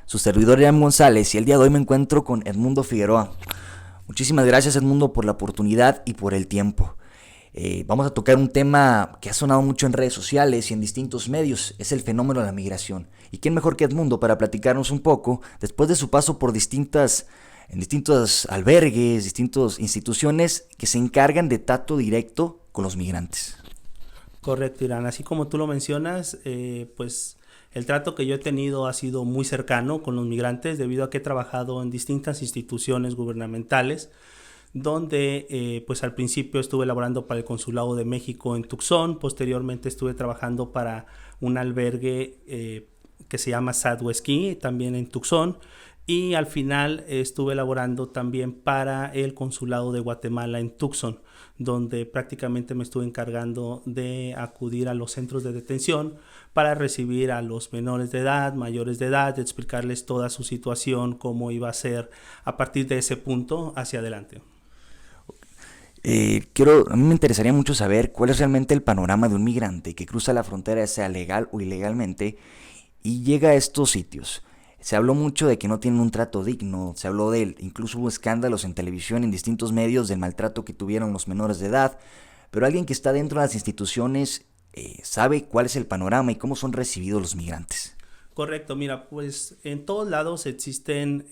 su servidor Ian González, y el día de hoy me encuentro con Edmundo Figueroa. Muchísimas gracias, Edmundo, por la oportunidad y por el tiempo. Vamos a tocar un tema que ha sonado mucho en redes sociales y en distintos medios, es el fenómeno de la migración. ¿Y quién mejor que Edmundo para platicarnos un poco, después de su paso por en distintos albergues, distintas instituciones que se encargan de trato directo con los migrantes? Correcto, Irán. Así como tú lo mencionas, pues el trato que yo he tenido ha sido muy cercano con los migrantes debido a que he trabajado en distintas instituciones gubernamentales, donde pues al principio estuve laborando para el Consulado de México en Tucson, posteriormente estuve trabajando para un albergue que se llama Southwest Key, también en Tucson, y al final estuve laborando también para el Consulado de Guatemala en Tucson, donde prácticamente me estuve encargando de acudir a los centros de detención para recibir a los menores de edad, mayores de edad, explicarles toda su situación, cómo iba a ser a partir de ese punto hacia adelante. A mí me interesaría mucho saber cuál es realmente el panorama de un migrante que cruza la frontera, sea legal o ilegalmente, y llega a estos sitios. Se habló mucho de que no tienen un trato digno, se habló de él, incluso hubo escándalos en televisión, en distintos medios, del maltrato que tuvieron los menores de edad, pero alguien que está dentro de las instituciones sabe cuál es el panorama y cómo son recibidos los migrantes. Correcto, mira, pues en todos lados existen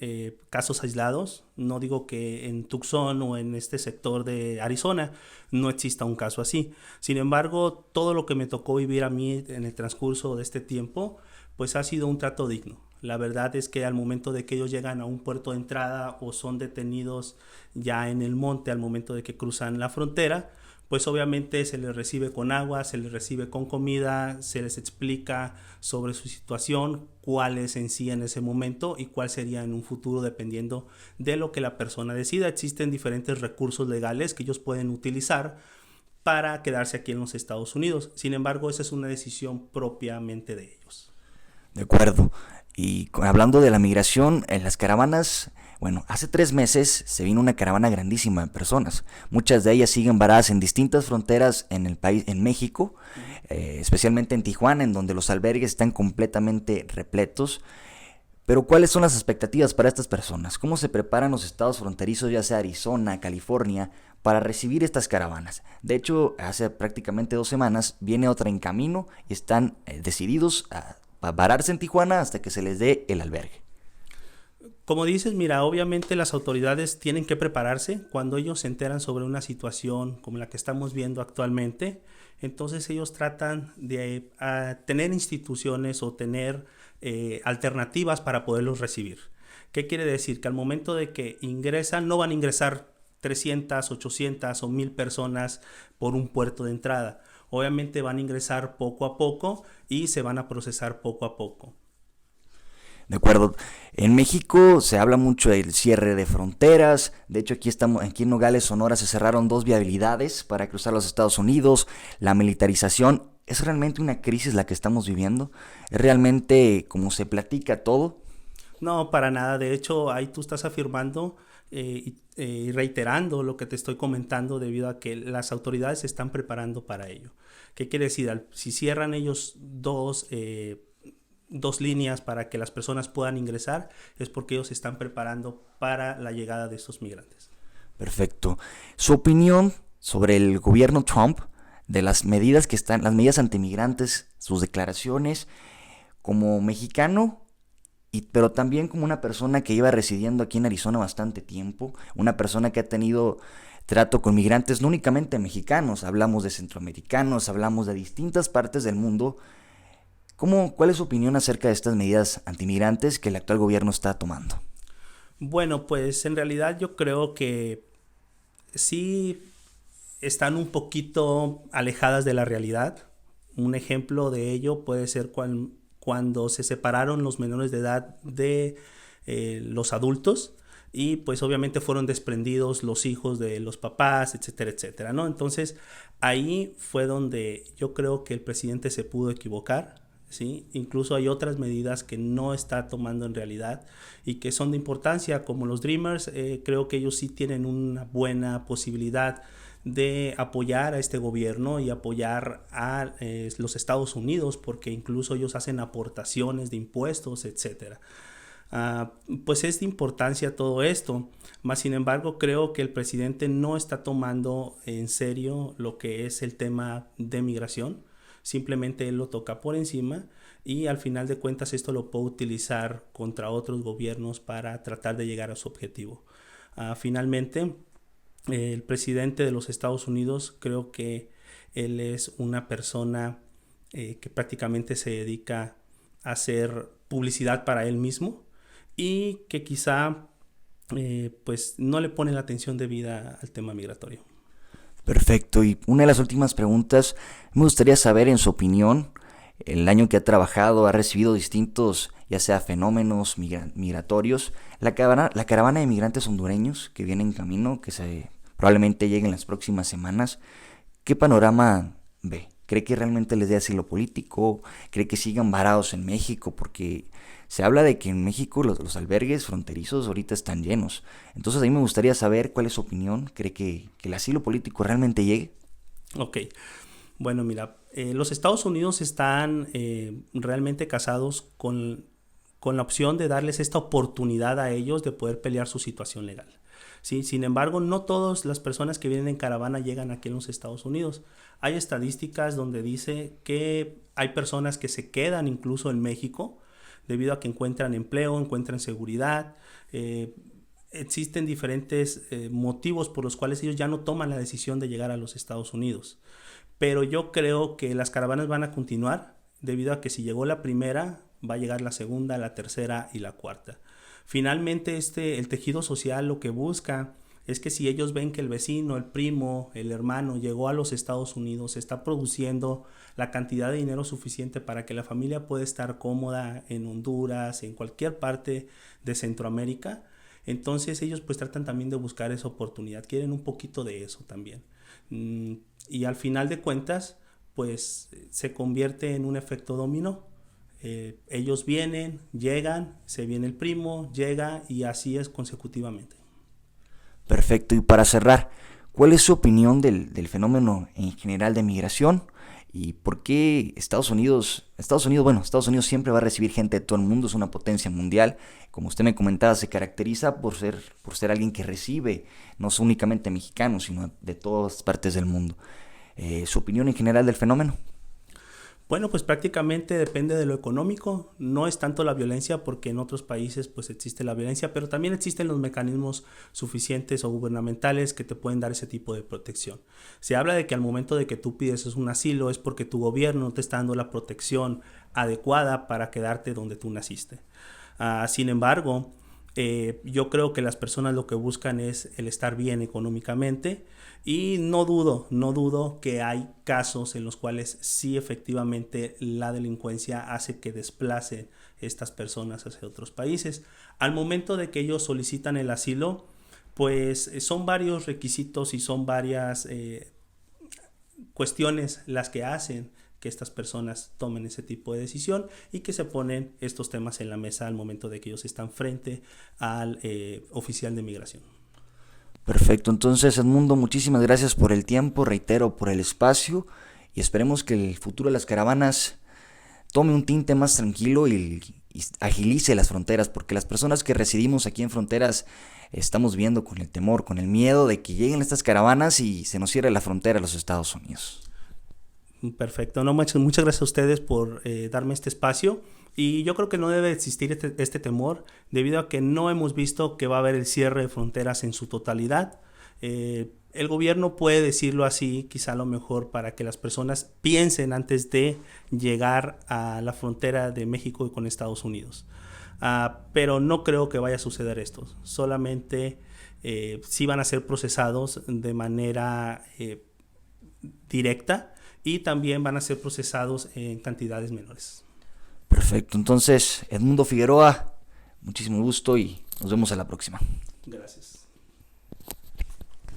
casos aislados. No digo que en Tucson o en este sector de Arizona no exista un caso así. Sin embargo, todo lo que me tocó vivir a mí en el transcurso de este tiempo, pues ha sido un trato digno. La verdad es que al momento de que ellos llegan a un puerto de entrada o son detenidos ya en el monte al momento de que cruzan la frontera, pues obviamente se les recibe con agua, se les recibe con comida, se les explica sobre su situación, cuál es en sí en ese momento y cuál sería en un futuro dependiendo de lo que la persona decida. Existen diferentes recursos legales que ellos pueden utilizar para quedarse aquí en los Estados Unidos. Sin embargo, esa es una decisión propiamente de ellos. De acuerdo. Hablando de la migración, en las caravanas, bueno, hace 3 meses se vino una caravana grandísima de personas. Muchas de ellas siguen varadas en distintas fronteras en el país, en México, especialmente en Tijuana, en donde los albergues están completamente repletos. Pero ¿cuáles son las expectativas para estas personas? ¿Cómo se preparan los estados fronterizos, ya sea Arizona, California, para recibir estas caravanas? De hecho, hace prácticamente 2 semanas viene otra en camino y están decididos a vararse en Tijuana hasta que se les dé el albergue. Como dices, mira, obviamente las autoridades tienen que prepararse cuando ellos se enteran sobre una situación como la que estamos viendo actualmente. Entonces ellos tratan de tener instituciones o tener alternativas para poderlos recibir. ¿Qué quiere decir? Que al momento de que ingresan, no van a ingresar 300, 800 o 1000 personas por un puerto de entrada. Obviamente van a ingresar poco a poco y se van a procesar poco a poco. De acuerdo. En México se habla mucho del cierre de fronteras. De hecho, aquí en Nogales, Sonora, se cerraron 2 viabilidades para cruzar los Estados Unidos. La militarización es realmente una crisis la que estamos viviendo. Es realmente como se platica todo. No, para nada. De hecho, ahí tú estás afirmando y reiterando lo que te estoy comentando debido a que las autoridades se están preparando para ello. ¿Qué quiere decir? Si cierran ellos dos líneas para que las personas puedan ingresar, es porque ellos se están preparando para la llegada de estos migrantes. Perfecto. Su opinión sobre el gobierno Trump, de las medidas antimigrantes, sus declaraciones, como mexicano, pero también como una persona que lleva residiendo aquí en Arizona bastante tiempo, una persona que ha tenido trato con migrantes no únicamente mexicanos, hablamos de centroamericanos, hablamos de distintas partes del mundo. ¿Cuál es su opinión acerca de estas medidas antimigrantes que el actual gobierno está tomando? Bueno, pues en realidad yo creo que sí están un poquito alejadas de la realidad. Un ejemplo de ello puede ser cuando se separaron los menores de edad de los adultos y pues obviamente fueron desprendidos los hijos de los papás, etcétera, etcétera, ¿no? Entonces ahí fue donde yo creo que el presidente se pudo equivocar. ¿Sí? Incluso hay otras medidas que no está tomando en realidad y que son de importancia, como los Dreamers. Creo que ellos sí tienen una buena posibilidad de apoyar a este gobierno y apoyar a los Estados Unidos, porque incluso ellos hacen aportaciones de impuestos, etcétera. Pues es de importancia todo esto. Más sin embargo, creo que el presidente no está tomando en serio lo que es el tema de migración. Simplemente él lo toca por encima y al final de cuentas esto lo puede utilizar contra otros gobiernos para tratar de llegar a su objetivo. Finalmente, el presidente de los Estados Unidos, creo que él es una persona que prácticamente se dedica a hacer publicidad para él mismo y que quizá pues no le pone la atención debida al tema migratorio. Perfecto. Y una de las últimas preguntas, me gustaría saber en su opinión, el año que ha trabajado, ha recibido distintos, ya sea fenómenos migratorios, la caravana de migrantes hondureños que viene en camino, probablemente llegue en las próximas semanas, ¿qué panorama ve? ¿Cree que realmente les dé asilo político? ¿Cree que sigan varados en México? Porque se habla de que en México los albergues fronterizos ahorita están llenos. Entonces a mí me gustaría saber cuál es su opinión. ¿Cree que el asilo político realmente llegue? Ok, bueno, mira, los Estados Unidos están realmente casados con la opción de darles esta oportunidad a ellos de poder pelear su situación legal. ¿Sí? Sin embargo, no todas las personas que vienen en caravana llegan aquí en los Estados Unidos. Hay estadísticas donde dice que hay personas que se quedan incluso en México debido a que encuentran empleo, encuentran seguridad. Existen diferentes motivos por los cuales ellos ya no toman la decisión de llegar a los Estados Unidos. Pero yo creo que las caravanas van a continuar debido a que si llegó la primera, va a llegar la segunda, la tercera y la cuarta. Finalmente, el tejido social lo que busca es que si ellos ven que el vecino, el primo, el hermano llegó a los Estados Unidos, está produciendo la cantidad de dinero suficiente para que la familia pueda estar cómoda en Honduras, en cualquier parte de Centroamérica, entonces ellos pues tratan también de buscar esa oportunidad, quieren un poquito de eso también. Y al final de cuentas, pues se convierte en un efecto dominó. Ellos vienen, llegan, se viene el primo, llega y así es consecutivamente. Perfecto. Y para cerrar, ¿cuál es su opinión del fenómeno en general de migración? ¿Y por qué Estados Unidos siempre va a recibir gente de todo el mundo, es una potencia mundial? Como usted me comentaba, se caracteriza por ser alguien que recibe, no únicamente mexicanos, sino de todas partes del mundo. ¿Su opinión en general del fenómeno? Bueno, pues prácticamente depende de lo económico, no es tanto la violencia porque en otros países pues existe la violencia, pero también existen los mecanismos suficientes o gubernamentales que te pueden dar ese tipo de protección. Se habla de que al momento de que tú pides un asilo es porque tu gobierno no te está dando la protección adecuada para quedarte donde tú naciste. Sin embargo, yo creo que las personas lo que buscan es el estar bien económicamente y no dudo que hay casos en los cuales sí efectivamente la delincuencia hace que desplacen estas personas hacia otros países. Al momento de que ellos solicitan el asilo, pues son varios requisitos y son varias cuestiones las que hacen que estas personas tomen ese tipo de decisión y que se ponen estos temas en la mesa al momento de que ellos están frente al oficial de migración. Perfecto, entonces Edmundo, muchísimas gracias por el tiempo, reitero, por el espacio y esperemos que el futuro de las caravanas tome un tinte más tranquilo y agilice las fronteras, porque las personas que residimos aquí en fronteras estamos viendo con el temor, con el miedo de que lleguen estas caravanas y se nos cierre la frontera a los Estados Unidos. Perfecto, no, muchas gracias a ustedes por darme este espacio y yo creo que no debe existir este temor debido a que no hemos visto que va a haber el cierre de fronteras en su totalidad. El gobierno puede decirlo así, quizá a lo mejor para que las personas piensen antes de llegar a la frontera de México con Estados Unidos. Pero no creo que vaya a suceder esto, solamente sí van a ser procesados de manera directa y también van a ser procesados en cantidades menores. Perfecto, entonces Edmundo Figueroa, muchísimo gusto y nos vemos a la próxima. Gracias.